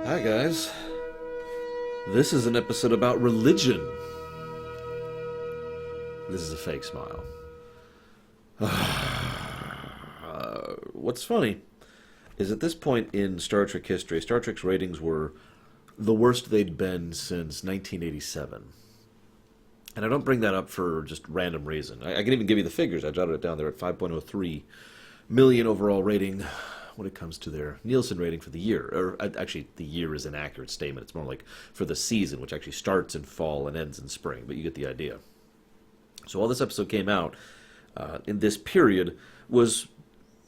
Hi, guys. This is an episode about religion. This is a fake smile. What's funny is at this point in Star Trek history, Star Trek's ratings were the worst they'd been since 1987. And I don't bring that up for just random reason. I can even give you the figures. I jotted it down there at 5.03 million overall rating when it comes to their Nielsen rating for the year. Or actually, the year is an accurate statement. It's more like for the season, which actually starts in fall and ends in spring. But you get the idea. So while this episode came out, in this period, was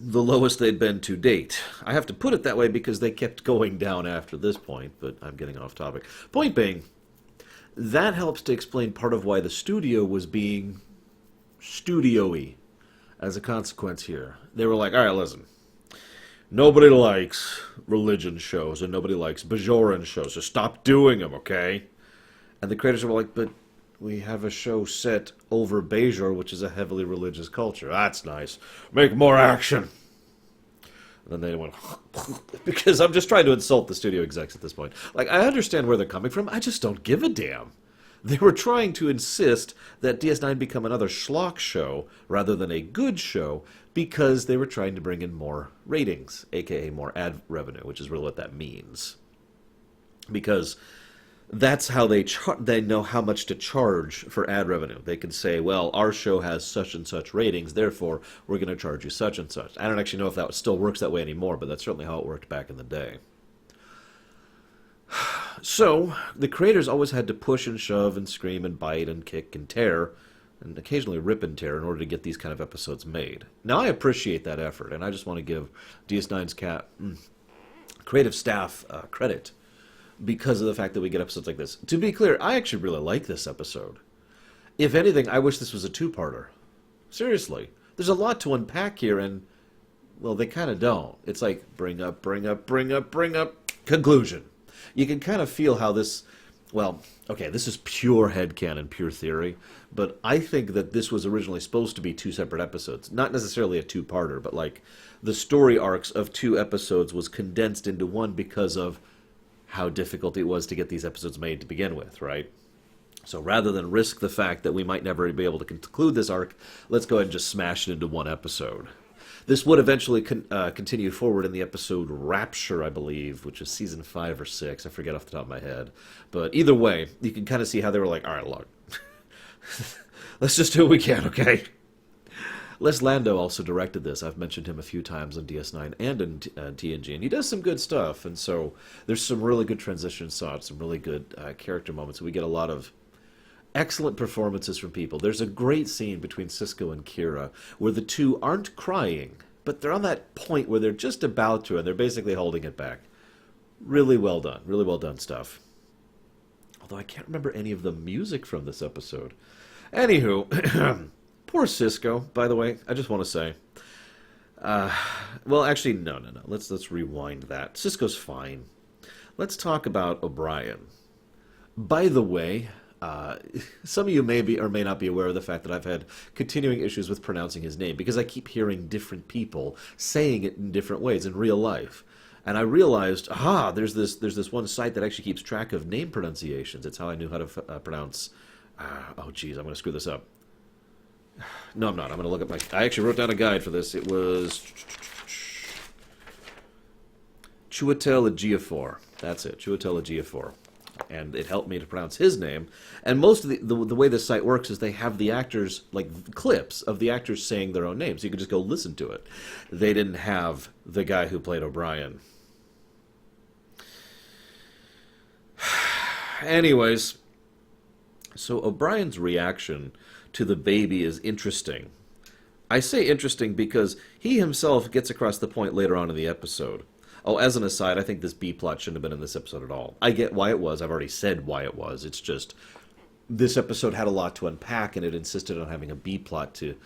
the lowest they'd been to date. I have to put it that way because they kept going down after this point, but I'm getting off topic. Point being, that helps to explain part of why the studio was being studio-y as a consequence here. They were like, all right, listen, nobody likes religion shows and nobody likes Bajoran shows, so stop doing them, okay? And the creators were like, but we have a show set over Bajor, which is a heavily religious culture. That's nice. Make more action. And then they went, because I'm just trying to insult the studio execs at this point. Like, I understand where they're coming from. I just don't give a damn. They were trying to insist that DS9 become another schlock show rather than a good show because they were trying to bring in more ratings, aka more ad revenue, which is really what that means. Because that's how they know how much to charge for ad revenue. They can say, well, our show has such and such ratings, therefore we're going to charge you such and such. I don't actually know if that still works that way anymore, but that's certainly how it worked back in the day. So, the creators always had to push and shove and scream and bite and kick and tear, and occasionally rip and tear in order to get these kind of episodes made. Now, I appreciate that effort, and I just want to give DS9's creative staff credit because of the fact that we get episodes like this. To be clear, I actually really like this episode. If anything, I wish this was a two-parter. Seriously. There's a lot to unpack here, and, well, they kind of don't. It's like, bring up, conclusion. You can kind of feel how this, well, okay, this is pure headcanon, pure theory, but I think that this was originally supposed to be two separate episodes. Not necessarily a two-parter, but like the story arcs of two episodes was condensed into one because of how difficult it was to get these episodes made to begin with, right? So rather than risk the fact that we might never be able to conclude this arc, let's go ahead and just smash it into one episode. This would eventually continue forward in the episode Rapture, I believe, which is season 5 or 6. I forget off the top of my head. But either way, you can kind of see how they were like, all right, look, let's just do what we can, okay? Les Lando also directed this. I've mentioned him a few times on DS9 and in TNG, and he does some good stuff. And so there's some really good transition shots, some really good character moments. We get a lot of excellent performances from people. There's a great scene between Sisko and Kira where the two aren't crying, but they're on that point where they're just about to, and they're basically holding it back. Really well done stuff. Although I can't remember any of the music from this episode. Anywho, poor Sisko, by the way, I just want to say. Well, actually, no. Let's rewind that. Sisko's fine. Let's talk about O'Brien. By the way, some of you may be or may not be aware of the fact that I've had continuing issues with pronouncing his name because I keep hearing different people saying it in different ways in real life. And I realized, there's this one site that actually keeps track of name pronunciations. It's how I knew how to pronounce. I'm going to screw this up. No, I'm not. I'm going to look at I actually wrote down a guide for this. It was Chiwetel Ejiofor. That's it, Chiwetel Ejiofor. And it helped me to pronounce his name. And most of the way this site works is they have the actors, like clips of the actors saying their own names. So you can just go listen to it. They didn't have the guy who played O'Brien. Anyways, so O'Brien's reaction to the baby is interesting. I say interesting because he himself gets across the point later on in the episode. Oh, as an aside, I think this B-plot shouldn't have been in this episode at all. I get why it was. I've already said why it was. It's just, this episode had a lot to unpack, and it insisted on having a B-plot to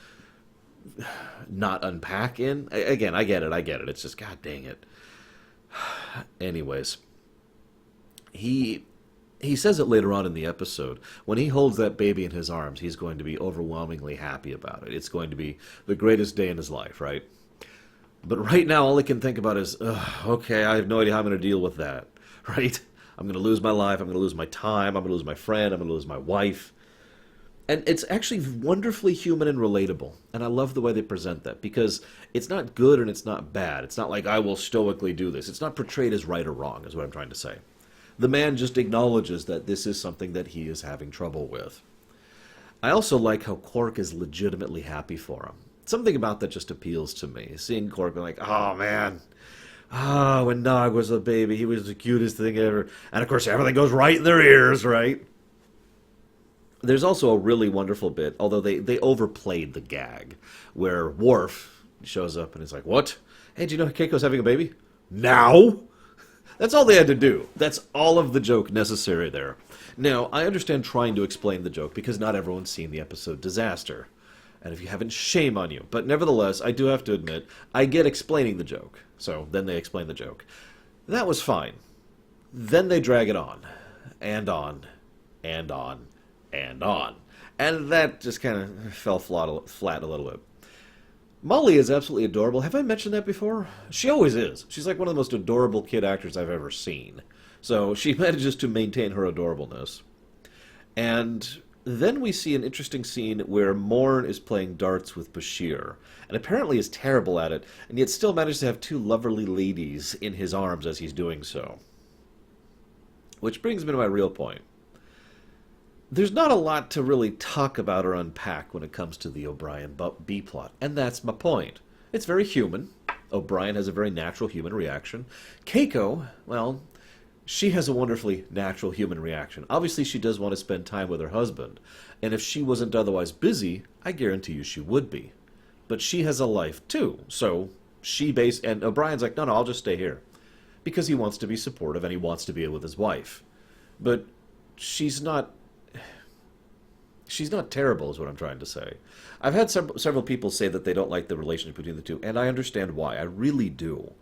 not unpack in. Again, I get it. It's just, god dang it. Anyways, he says it later on in the episode. When he holds that baby in his arms, he's going to be overwhelmingly happy about it. It's going to be the greatest day in his life, right? But right now, all I can think about is, okay, I have no idea how I'm going to deal with that. right? I'm going to lose my life. I'm going to lose my time. I'm going to lose my friend. I'm going to lose my wife. And it's actually wonderfully human and relatable. And I love the way they present that because it's not good and it's not bad. It's not like I will stoically do this. It's not portrayed as right or wrong, is what I'm trying to say. The man just acknowledges that this is something that he is having trouble with. I also like how Quark is legitimately happy for him. Something about that just appeals to me. Seeing Quark like, oh man, when Nog was a baby, he was the cutest thing ever. And of course, everything goes right in their ears, right? There's also a really wonderful bit, although they overplayed the gag, where Worf shows up and is like, what? Hey, do you know Keiko's having a baby? Now? That's all they had to do. That's all of the joke necessary there. Now, I understand trying to explain the joke because not everyone's seen the episode Disaster. And if you haven't, shame on you. But nevertheless, I do have to admit, I get explaining the joke. So then they explain the joke. That was fine. Then they drag it on. And on. And on. And on. And that just kind of fell flat a little bit. Molly is absolutely adorable. Have I mentioned that before? She always is. She's like one of the most adorable kid actors I've ever seen. So she manages to maintain her adorableness. And then we see an interesting scene where Morn is playing darts with Bashir, and apparently is terrible at it, and yet still manages to have two lovely ladies in his arms as he's doing so. Which brings me to my real point. There's not a lot to really talk about or unpack when it comes to the O'Brien B-plot, and that's my point. It's very human. O'Brien has a very natural human reaction. Keiko, well, she has a wonderfully natural human reaction. Obviously, she does want to spend time with her husband, and if she wasn't otherwise busy, I guarantee you she would be. But she has a life, too, so and O'Brien's like, no, I'll just stay here. Because he wants to be supportive, and he wants to be with his wife. But she's not terrible, is what I'm trying to say. I've had several people say that they don't like the relationship between the two, and I understand why. I really do.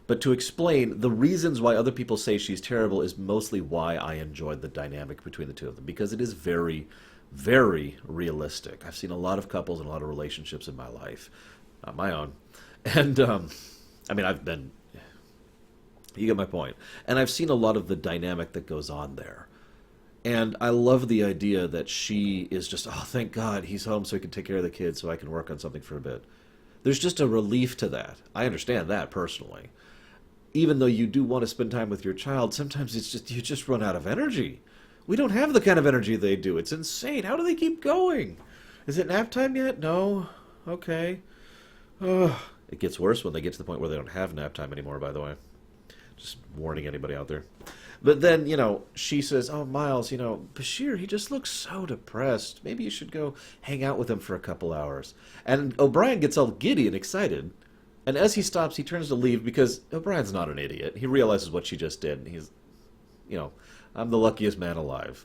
But to explain, the reasons why other people say she's terrible is mostly why I enjoyed the dynamic between the two of them, because it is very, very realistic. I've seen a lot of couples and a lot of relationships in my life, not my own. And, you get my point. And I've seen a lot of the dynamic that goes on there. And I love the idea that she is just, oh, thank God he's home so he can take care of the kids so I can work on something for a bit. There's just a relief to that. I understand that personally. Even though you do want to spend time with your child, sometimes you just run out of energy. We don't have the kind of energy they do. It's insane. How do they keep going? Is it nap time yet? No? Okay. Ugh. It gets worse when they get to the point where they don't have nap time anymore, by the way. Just warning anybody out there. But then, she says, oh, Miles, Bashir, he just looks so depressed. Maybe you should go hang out with him for a couple hours. And O'Brien gets all giddy and excited. And as he stops, he turns to leave because O'Brien's not an idiot. He realizes what she just did. And he's, I'm the luckiest man alive.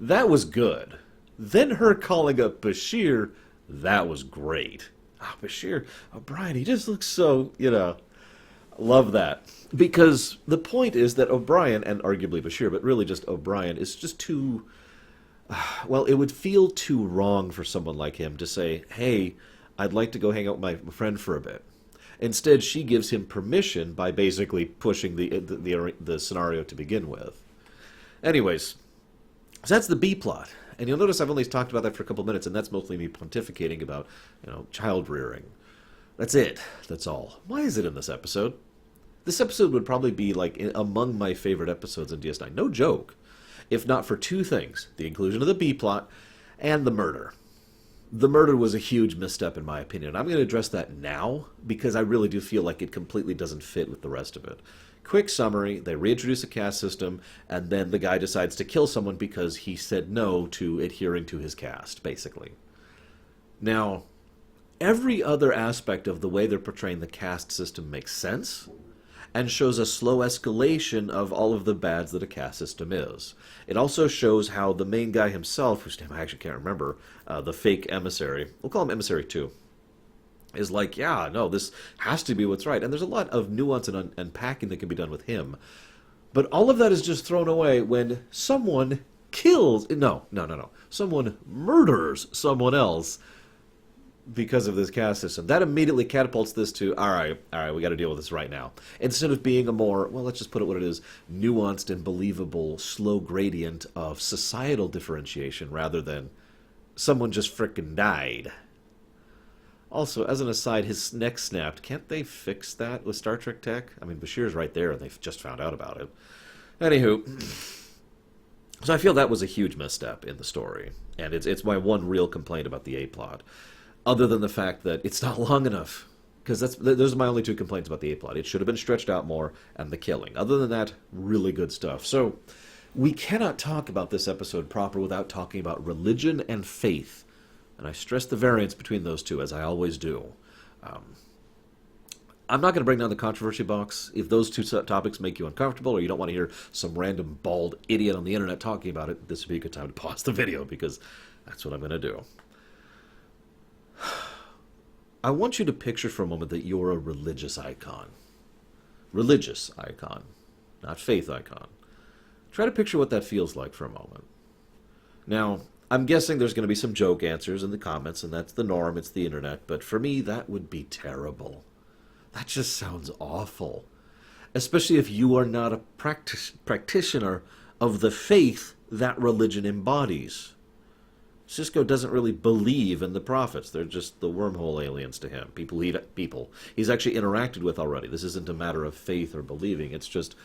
That was good. Then her calling up Bashir, that was great. Oh, Bashir, O'Brien, he just looks so, love that. Because the point is that O'Brien, and arguably Bashir, but really just O'Brien, is just too... Well, it would feel too wrong for someone like him to say, hey, I'd like to go hang out with my friend for a bit. Instead, she gives him permission by basically pushing the scenario to begin with. Anyways, so that's the B-plot. And you'll notice I've only talked about that for a couple minutes, and that's mostly me pontificating about, child rearing. That's it. That's all. Why is it in this episode? This episode would probably be among my favorite episodes in DS9. No joke. If not for two things. The inclusion of the B-plot and the murder. The murder was a huge misstep in my opinion. I'm going to address that now because I really do feel like it completely doesn't fit with the rest of it. Quick summary, they reintroduce a caste system, and then the guy decides to kill someone because he said no to adhering to his caste, basically. Now, every other aspect of the way they're portraying the caste system makes sense and shows a slow escalation of all of the bads that a caste system is. It also shows how the main guy himself, whose name I actually can't remember, the fake emissary, we'll call him Emissary 2, is like, yeah, no, this has to be what's right. And there's a lot of nuance and unpacking that can be done with him. But all of that is just thrown away when someone someone murders someone else because of this caste system. That immediately catapults this to, all right, we got to deal with this right now. Instead of being a more, well, let's just put it what it is, nuanced and believable, slow gradient of societal differentiation rather than someone just frickin' died. Also, as an aside, his neck snapped. Can't they fix that with Star Trek tech? I mean, Bashir's right there, and they've just found out about it. Anywho, so I feel that was a huge misstep in the story, and it's my one real complaint about the A-plot, other than the fact that it's not long enough. Because those are my only two complaints about the A-plot. It should have been stretched out more, and the killing. Other than that, really good stuff. So, we cannot talk about this episode proper without talking about religion and faith. And I stress the variance between those two, as I always do. I'm not going to bring down the controversy box. If those two topics make you uncomfortable or you don't want to hear some random bald idiot on the internet talking about it, this would be a good time to pause the video, because that's what I'm going to do. I want you to picture for a moment that you're a religious icon. Religious icon, not faith icon. Try to picture what that feels like for a moment. Now, I'm guessing there's going to be some joke answers in the comments, and that's the norm, it's the internet, but for me, that would be terrible. That just sounds awful. Especially if you are not a practitioner of the faith that religion embodies. Cisco doesn't really believe in the prophets. They're just the wormhole aliens to him. People he's actually interacted with already. This isn't a matter of faith or believing. It's just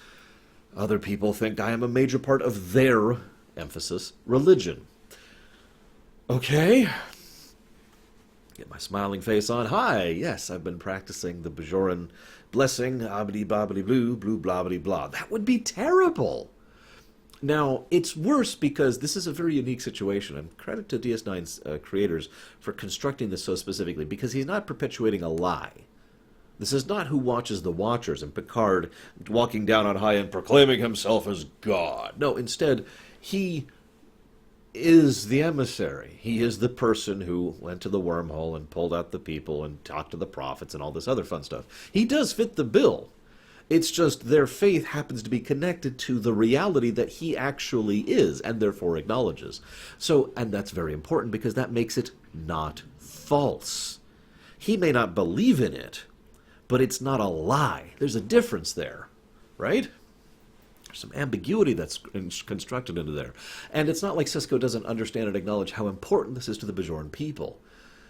other people think I am a major part of their, emphasis, religion. Okay. Get my smiling face on. Hi, yes, I've been practicing the Bajoran blessing, abity bobbity blue, blue blobbity blah. That would be terrible. Now, it's worse because this is a very unique situation, and credit to DS9's creators for constructing this so specifically, because he's not perpetuating a lie. This is not Who Watches the Watchers and Picard walking down on high and proclaiming himself as God. No, instead, he is the emissary. He is the person who went to the wormhole and pulled out the people and talked to the prophets and all this other fun stuff. He does fit the bill. It's just their faith happens to be connected to the reality that he actually is and therefore acknowledges. So, and that's very important because that makes it not false. He may not believe in it, but it's not a lie. There's a difference there, right? There's some ambiguity that's constructed into there. And it's not like Cisco doesn't understand and acknowledge how important this is to the Bajoran people.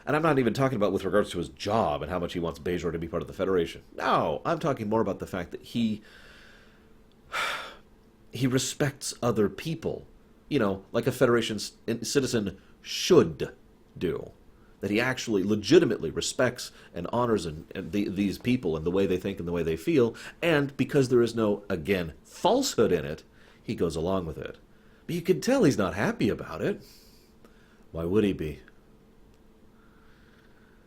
And I'm not even talking about with regards to his job and how much he wants Bajor to be part of the Federation. No, I'm talking more about the fact that he respects other people. You know, like a Federation citizen should do. That he actually legitimately respects and honors these people and the way they think and the way they feel. And because there is no, again, falsehood in it, he goes along with it. But you can tell he's not happy about it. Why would he be?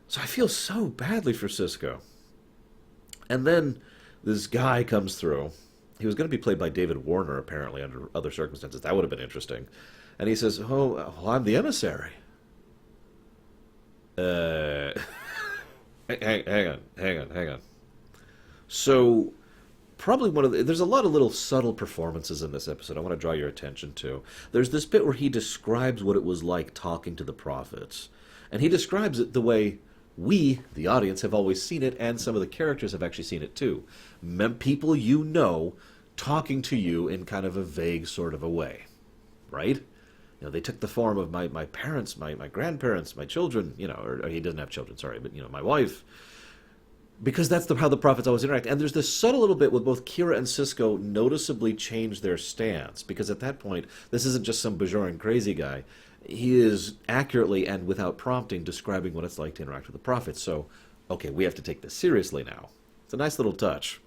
So I feel so badly for Cisco. And then this guy comes through. He was going to be played by David Warner, apparently, under other circumstances. That would have been interesting. And he says, oh, well, I'm the emissary. Hang on. So, probably there's a lot of little subtle performances in this episode I want to draw your attention to. There's this bit where he describes what it was like talking to the prophets. And he describes it the way we, the audience, have always seen it, and some of the characters have actually seen it too. People you know talking to you in kind of a vague sort of a way, right? You know, they took the form of my parents, my grandparents, my children, you know, or he doesn't have children, sorry, but, you know, my wife. Because that's how the prophets always interact. And there's this subtle little bit with both Kira and Cisco noticeably change their stance. Because at that point, this isn't just some Bajoran crazy guy. He is accurately and without prompting describing what it's like to interact with the prophets. So, okay, we have to take this seriously now. It's a nice little touch.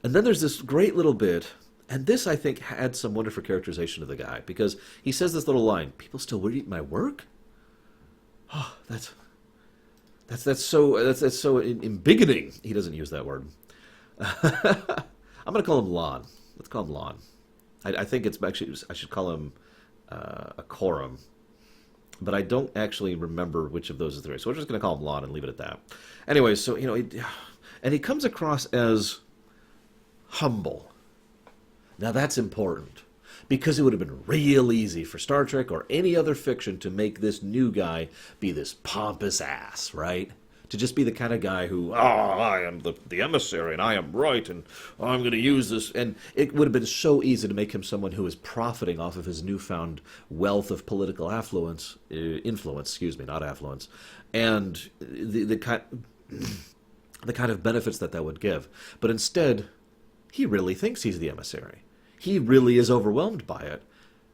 And then there's this great little bit, and this, I think, adds some wonderful characterization of the guy, because he says this little line, "People still read my work?" Oh, that's so embiggening. He doesn't use that word. I'm going to call him Lon. Let's call him Lon. I think it's actually, I should call him a quorum, but I don't actually remember which of those is the right. So we're just going to call him Lon and leave it at that. Anyway, so, you know, and he comes across as humble. Now that's important, because it would have been real easy for Star Trek or any other fiction to make this new guy be this pompous ass, right? To just be the kind of guy who, I am the emissary and I am right and I'm going to use this. And it would have been so easy to make him someone who is profiting off of his newfound wealth of political influence, not affluence, and the kind of benefits that would give. But instead, he really thinks he's the emissary. He really is overwhelmed by it,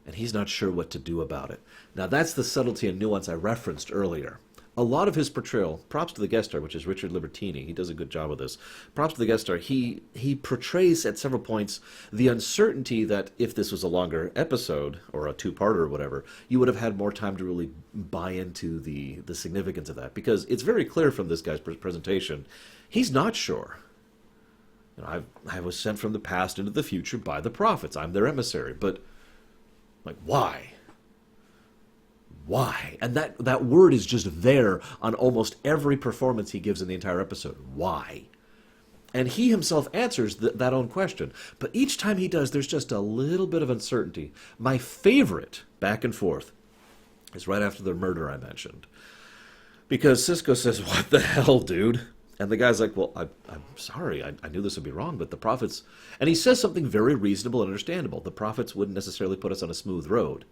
and he's not sure what to do about it. Now, that's the subtlety and nuance I referenced earlier. A lot of his portrayal, props to the guest star, which is Richard Libertini, he does a good job of this. Props to the guest star, he portrays at several points the uncertainty that if this was a longer episode, or a two-parter or whatever, you would have had more time to really buy into the significance of that. Because it's very clear from this guy's presentation, he's not sure. You know, I was sent from the past into the future by the prophets. I'm their emissary. But, like, why? Why? And that word is just there on almost every performance he gives in the entire episode. Why? And he himself answers that own question. But each time he does, there's just a little bit of uncertainty. My favorite back and forth is right after the murder I mentioned. Because Sisko says, "What the hell, dude?" And the guy's like, "Well, I'm sorry. I knew this would be wrong, but the prophets..." And he says something very reasonable and understandable. The prophets wouldn't necessarily put us on a smooth road.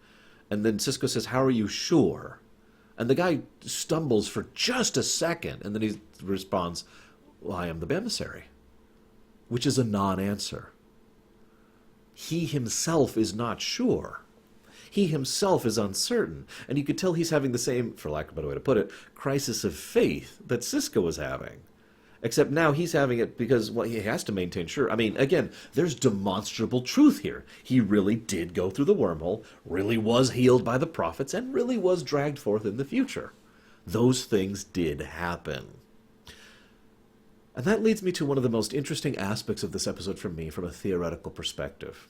And then Sisko says, "How are you sure?" And the guy stumbles for just a second, and then he responds, "Well, I am the emissary," which is a non-answer. He himself is not sure. He himself is uncertain. And you could tell he's having the same, for lack of a better way to put it, crisis of faith that Sisko was having. Except now he's having it because, well, he has to maintain sure. I mean, again, there's demonstrable truth here. He really did go through the wormhole, really was healed by the prophets, and really was dragged forth in the future. Those things did happen. And that leads me to one of the most interesting aspects of this episode for me from a theoretical perspective.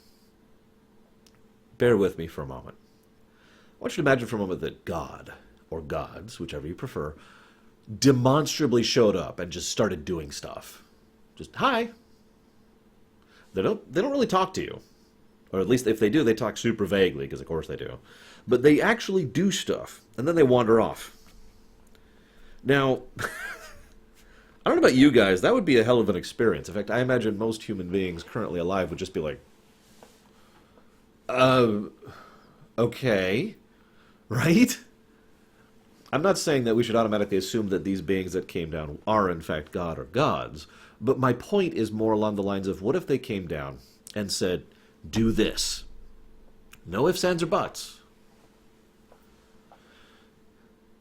Bear with me for a moment. I want you to imagine for a moment that God, or gods, whichever you prefer, demonstrably showed up and just started doing stuff. Just, hi. They don't really talk to you. Or at least if they do, they talk super vaguely, because of course they do. But they actually do stuff, and then they wander off. Now, I don't know about you guys, that would be a hell of an experience. In fact, I imagine most human beings currently alive would just be like, okay, right? I'm not saying that we should automatically assume that these beings that came down are in fact God or gods, but my point is more along the lines of, what if they came down and said, do this? No ifs, ands, or buts.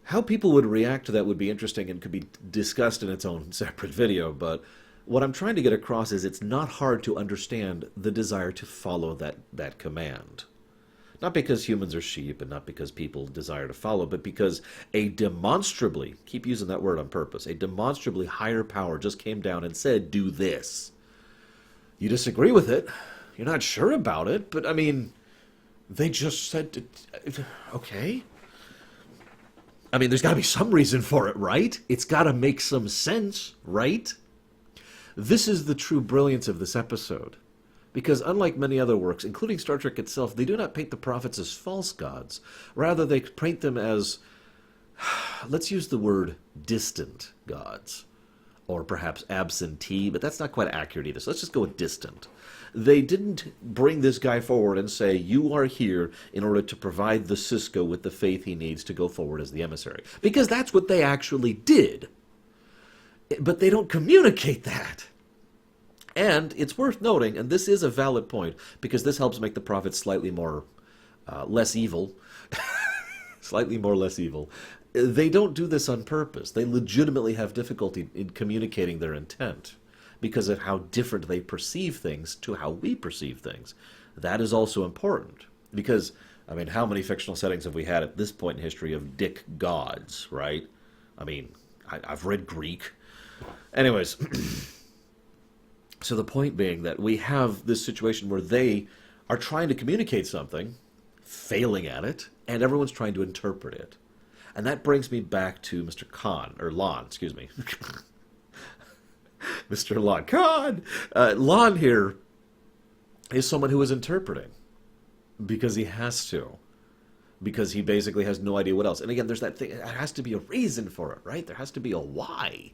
How people would react to that would be interesting and could be discussed in its own separate video, but what I'm trying to get across is it's not hard to understand the desire to follow that command. Not because humans are sheep and not because people desire to follow, but because a demonstrably, keep using that word on purpose, a demonstrably higher power just came down and said, do this. You disagree with it, you're not sure about it, but I mean, they just said, okay. I mean, there's got to be some reason for it, right? It's got to make some sense, right? This is the true brilliance of this episode. Because unlike many other works, including Star Trek itself, they do not paint the prophets as false gods. Rather, they paint them as, let's use the word distant gods. Or perhaps absentee, but that's not quite accurate either. So let's just go with distant. They didn't bring this guy forward and say, you are here in order to provide the Sisko with the faith he needs to go forward as the emissary. Because that's what they actually did. But they don't communicate that. And it's worth noting, and this is a valid point, because this helps make the prophets slightly more less evil. Slightly more less evil. They don't do this on purpose. They legitimately have difficulty in communicating their intent because of how different they perceive things to how we perceive things. That is also important because, I mean, how many fictional settings have we had at this point in history of dick gods, right? I mean, I've read Greek. Anyways, so the point being that we have this situation where they are trying to communicate something, failing at it, and everyone's trying to interpret it. And that brings me back to Mr. Khan, or Lon, excuse me. Mr. Lon. Khan! Lon here is someone who is interpreting. because he has to. Because he basically has no idea what else. And again, there's that thing. There has to be a reason for it, right? There has to be a why.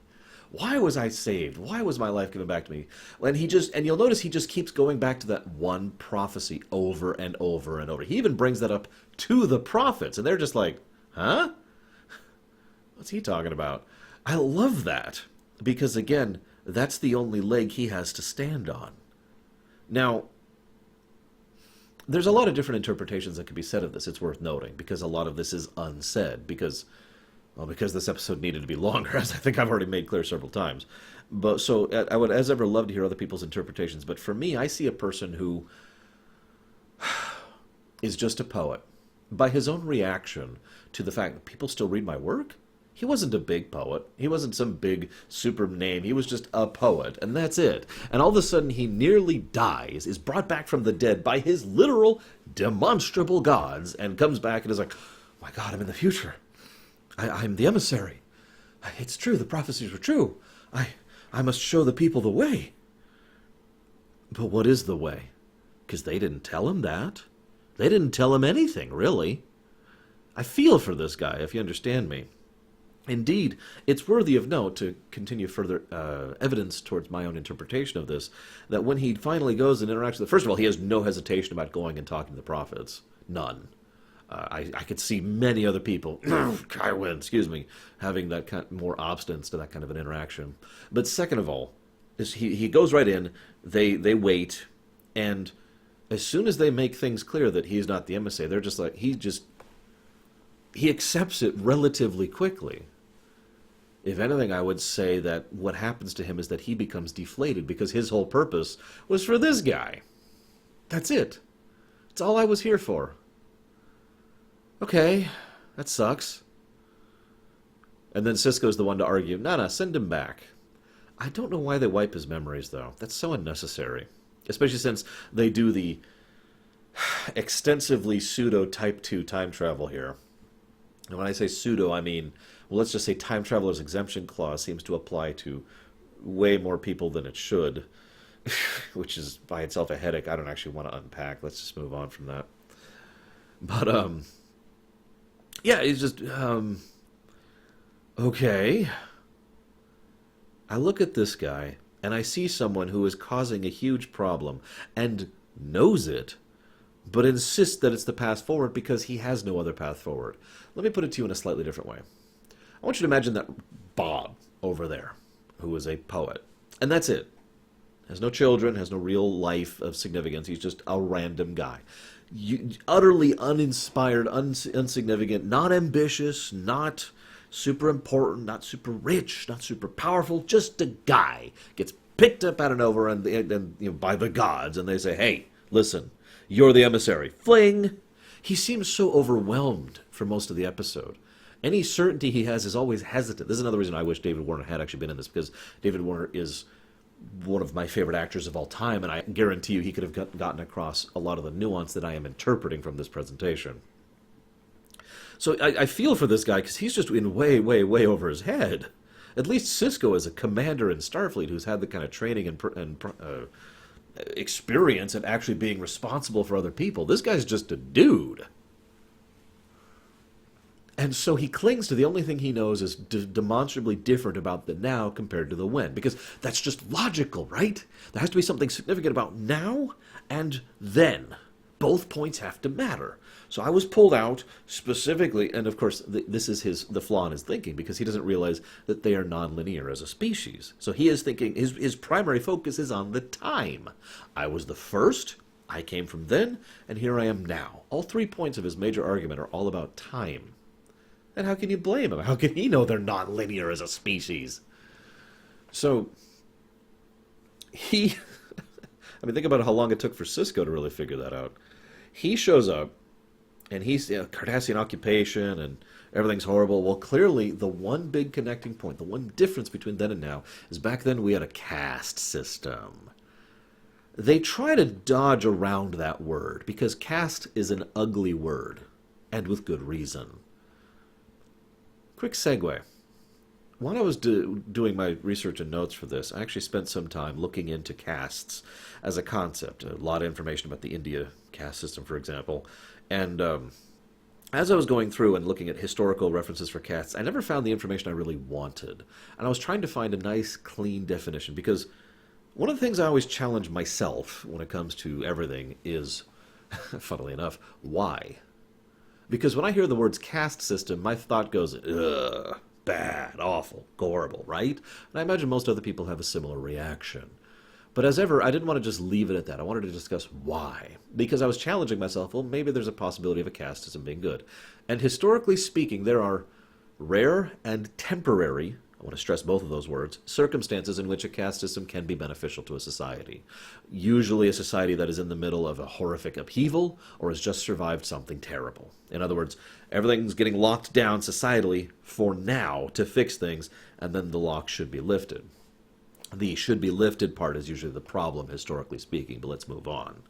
Why was I saved? Why was my life given back to me? And you'll notice he just keeps going back to that one prophecy over and over and over. He even brings that up to the prophets, and they're just like, huh? What's he talking about? I love that, because again, that's the only leg he has to stand on. Now, there's a lot of different interpretations that could be said of this. It's worth noting, because a lot of this is unsaid, because this episode needed to be longer, as I think I've already made clear several times. But so I would, as ever, love to hear other people's interpretations. But for me, I see a person who is just a poet. By his own reaction to the fact that people still read my work, he wasn't a big poet. He wasn't some big super name. He was just a poet, and that's it. And all of a sudden, he nearly dies, is brought back from the dead by his literal, demonstrable gods, and comes back and is like, oh my God, I'm in the future. I'm the emissary. It's true, the prophecies were true. I must show the people the way. But what is the way? Because they didn't tell him that. They didn't tell him anything, really. I feel for this guy, if you understand me. Indeed, it's worthy of note, to continue further evidence towards my own interpretation of this, that when he finally goes and interacts with first of all, he has no hesitation about going and talking to the prophets. None. I could see many other people, Kaiwin, excuse me, having that kind of more obstinance to that kind of an interaction. But second of all, is he goes right in, they wait, and as soon as they make things clear that he's not the emissary, they're just like, he accepts it relatively quickly. If anything, I would say that what happens to him is that he becomes deflated, because his whole purpose was for this guy. That's it. It's all I was here for. Okay, that sucks. And then Sisko's the one to argue, nah, send him back. I don't know why they wipe his memories, though. That's so unnecessary. Especially since they do the extensively pseudo Type 2 time travel here. And when I say pseudo, I mean, well, let's just say Time Traveler's Exemption Clause seems to apply to way more people than it should, which is by itself a headache I don't actually want to unpack. Let's just move on from that. But, yeah, he's just, okay. I look at this guy, and I see someone who is causing a huge problem, and knows it, but insists that it's the path forward because he has no other path forward. Let me put it to you in a slightly different way. I want you to imagine that Bob over there, who is a poet, and that's it. Has no children, has no real life of significance. He's just a random guy. Utterly uninspired, insignificant, not ambitious, not super important, not super rich, not super powerful, just a guy. Gets picked up out of nowhere and by the gods, and they say, hey, listen, you're the emissary. Fling! He seems so overwhelmed for most of the episode. Any certainty he has is always hesitant. This is another reason I wish David Warner had actually been in this, because David Warner is one of my favorite actors of all time, and I guarantee you he could have gotten across a lot of the nuance that I am interpreting from this presentation. So I feel for this guy, because he's just in way, way, way over his head. At least Sisko is a commander in Starfleet who's had the kind of training and experience of actually being responsible for other people. This guy's just a dude. And so he clings to the only thing he knows is demonstrably different about the now compared to the when. Because that's just logical, right? There has to be something significant about now and then. Both points have to matter. So I was pulled out specifically, and of course this is the flaw in his thinking, because he doesn't realize that they are nonlinear as a species. So he is thinking, his primary focus is on the time. I was the first, I came from then, and here I am now. All 3 points of his major argument are all about time. And how can you blame him? How can he know they're non-linear as a species? So, I mean, think about how long it took for Sisko to really figure that out. He shows up, and he's Cardassian occupation, and everything's horrible. Well, clearly, the one big connecting point, the one difference between then and now, is back then we had a caste system. They try to dodge around that word, because caste is an ugly word, and with good reason. Quick segue. while I was doing my research and notes for this, I actually spent some time looking into castes as a concept. A lot of information about the India caste system, for example. And as I was going through and looking at historical references for castes, I never found the information I really wanted. And I was trying to find a nice, clean definition, because one of the things I always challenge myself when it comes to everything is, funnily enough, why? Because when I hear the words caste system, my thought goes, ugh, bad, awful, horrible, right? And I imagine most other people have a similar reaction. But as ever, I didn't want to just leave it at that. I wanted to discuss why. Because I was challenging myself, well, maybe there's a possibility of a caste system being good. And historically speaking, there are rare and temporary, I want to stress both of those words, circumstances in which a caste system can be beneficial to a society. Usually a society that is in the middle of a horrific upheaval or has just survived something terrible. In other words, everything's getting locked down societally for now to fix things, and then the lock should be lifted. The should be lifted part is usually the problem, historically speaking, but let's move on.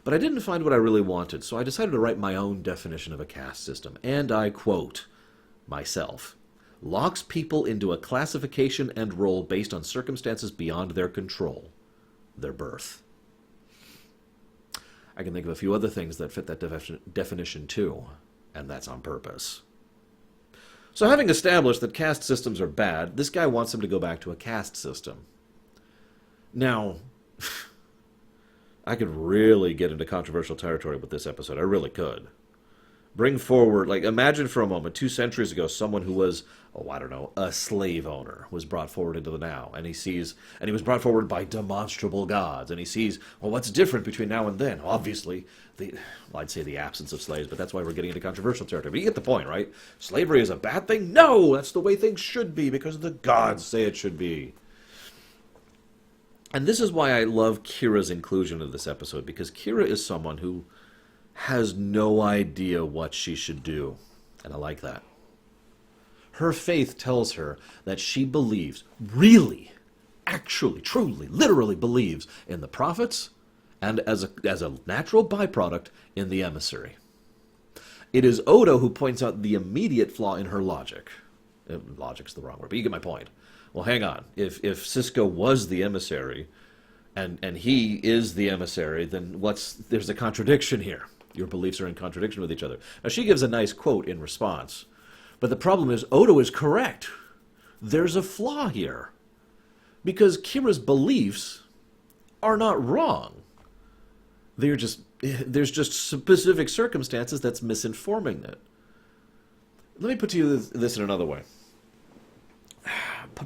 But I didn't find what I really wanted, so I decided to write my own definition of a caste system, and I quote myself. Locks people into a classification and role based on circumstances beyond their control, their birth. I can think of a few other things that fit that definition too, and that's on purpose. So having established that caste systems are bad, this guy wants them to go back to a caste system. Now, I could really get into controversial territory with this episode. I really could. Bring forward, like, imagine for a moment, 2 centuries ago, someone who was, a slave owner was brought forward into the now, and he was brought forward by demonstrable gods, and he sees, well, what's different between now and then? Obviously, I'd say the absence of slaves, but that's why we're getting into controversial territory. But you get the point, right? Slavery is a bad thing? No, that's the way things should be, because the gods say it should be. And this is why I love Kira's inclusion of this episode, because Kira is someone who has no idea what she should do. And I like that. Her faith tells her that she believes, really, actually, truly, literally believes in the prophets and as a natural byproduct in the emissary. It is Odo who points out the immediate flaw in her logic. Logic's the wrong word, but you get my point. Well, hang on. If Cisco was the emissary and he is the emissary, then there's a contradiction here. Your beliefs are in contradiction with each other. Now, she gives a nice quote in response. But the problem is, Odo is correct. There's a flaw here. Because Kira's beliefs are not wrong. There's just specific circumstances that's misinforming it. Let me put to you this in another way.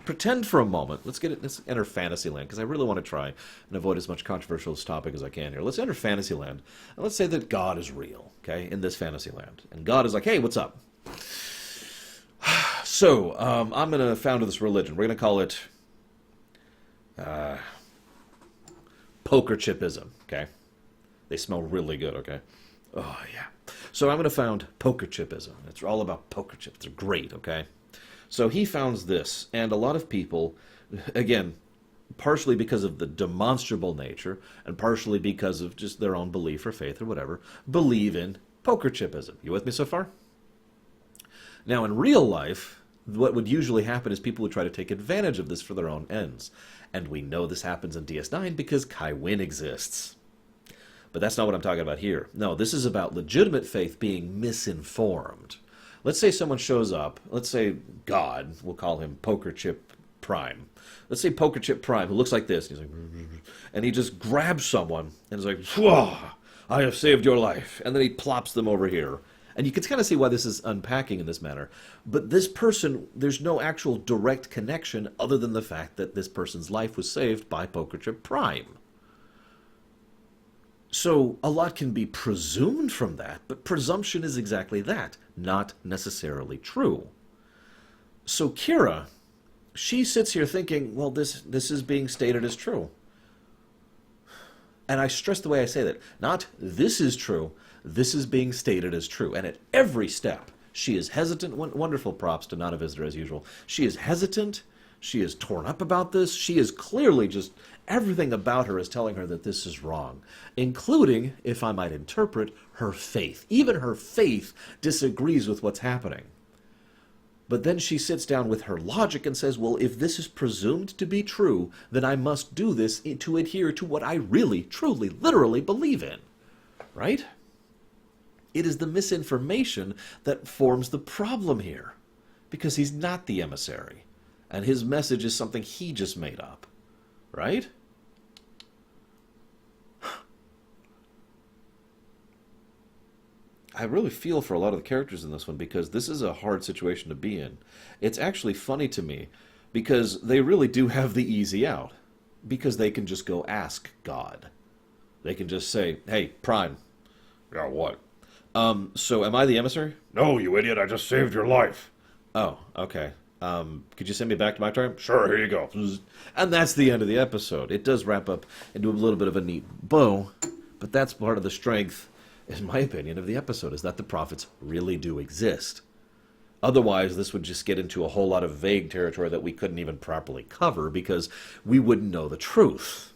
Pretend for a moment, let's enter Fantasyland, because I really want to try and avoid as much controversial topic as I can here. Let's enter Fantasyland, and let's say that God is real, okay, in this Fantasyland. And God is like, hey, what's up? So, I'm going to found this religion. We're going to call it poker chipism, okay? They smell really good, okay? Oh, yeah. So I'm going to found poker chipism. It's all about poker chips. They're great, okay? So he founds this, and a lot of people, again, partially because of the demonstrable nature, and partially because of just their own belief or faith or whatever, believe in poker chipism. You with me so far? Now, in real life, what would usually happen is people would try to take advantage of this for their own ends. And we know this happens in DS9 because Kai Wynn exists. But that's not what I'm talking about here. No, this is about legitimate faith being misinformed. Let's say someone shows up, let's say God, we'll call him Poker Chip Prime. Let's say Poker Chip Prime, who looks like this, and he's like, and he just grabs someone, and is like, whoa, I have saved your life. And then he plops them over here. And you can kind of see why this is unpacking in this manner. But this person, there's no actual direct connection other than the fact that this person's life was saved by Poker Chip Prime. So a lot can be presumed from that, but presumption is exactly that, not necessarily true. So Kira, she sits here thinking, well, this is being stated as true. And I stress the way I say that. Not this is true, this is being stated as true. And at every step, she is hesitant. Wonderful props to Not a Visitor as usual. She is hesitant. She is torn up about this. She is clearly just, everything about her is telling her that this is wrong, including, if I might interpret, her faith. Even her faith disagrees with what's happening. But then she sits down with her logic and says, well, if this is presumed to be true, then I must do this to adhere to what I really, truly, literally believe in. Right? It is the misinformation that forms the problem here. Because he's not the emissary. And his message is something he just made up. Right? I really feel for a lot of the characters in this one because this is a hard situation to be in. It's actually funny to me because they really do have the easy out. Because they can just go ask God. They can just say, hey, Prime. Yeah, what? So am I the emissary? No, you idiot, I just saved your life. Oh, okay. Could you send me back to my time? Sure, here you go. And that's the end of the episode. It does wrap up into a little bit of a neat bow, but that's part of the strength, in my opinion, of the episode, is that the prophets really do exist. Otherwise, this would just get into a whole lot of vague territory that we couldn't even properly cover because we wouldn't know the truth.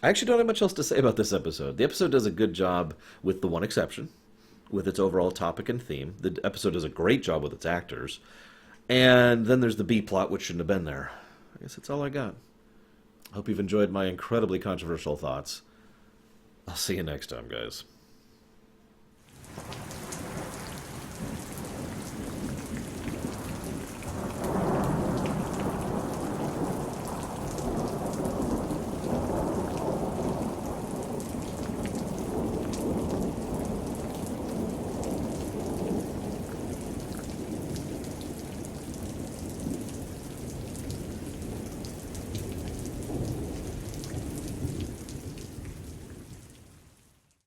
I actually don't have much else to say about this episode. The episode does a good job with the one exception, with its overall topic and theme. The episode does a great job with its actors. And then there's the B-plot, which shouldn't have been there. I guess that's all I got. Hope you've enjoyed my incredibly controversial thoughts. I'll see you next time, guys.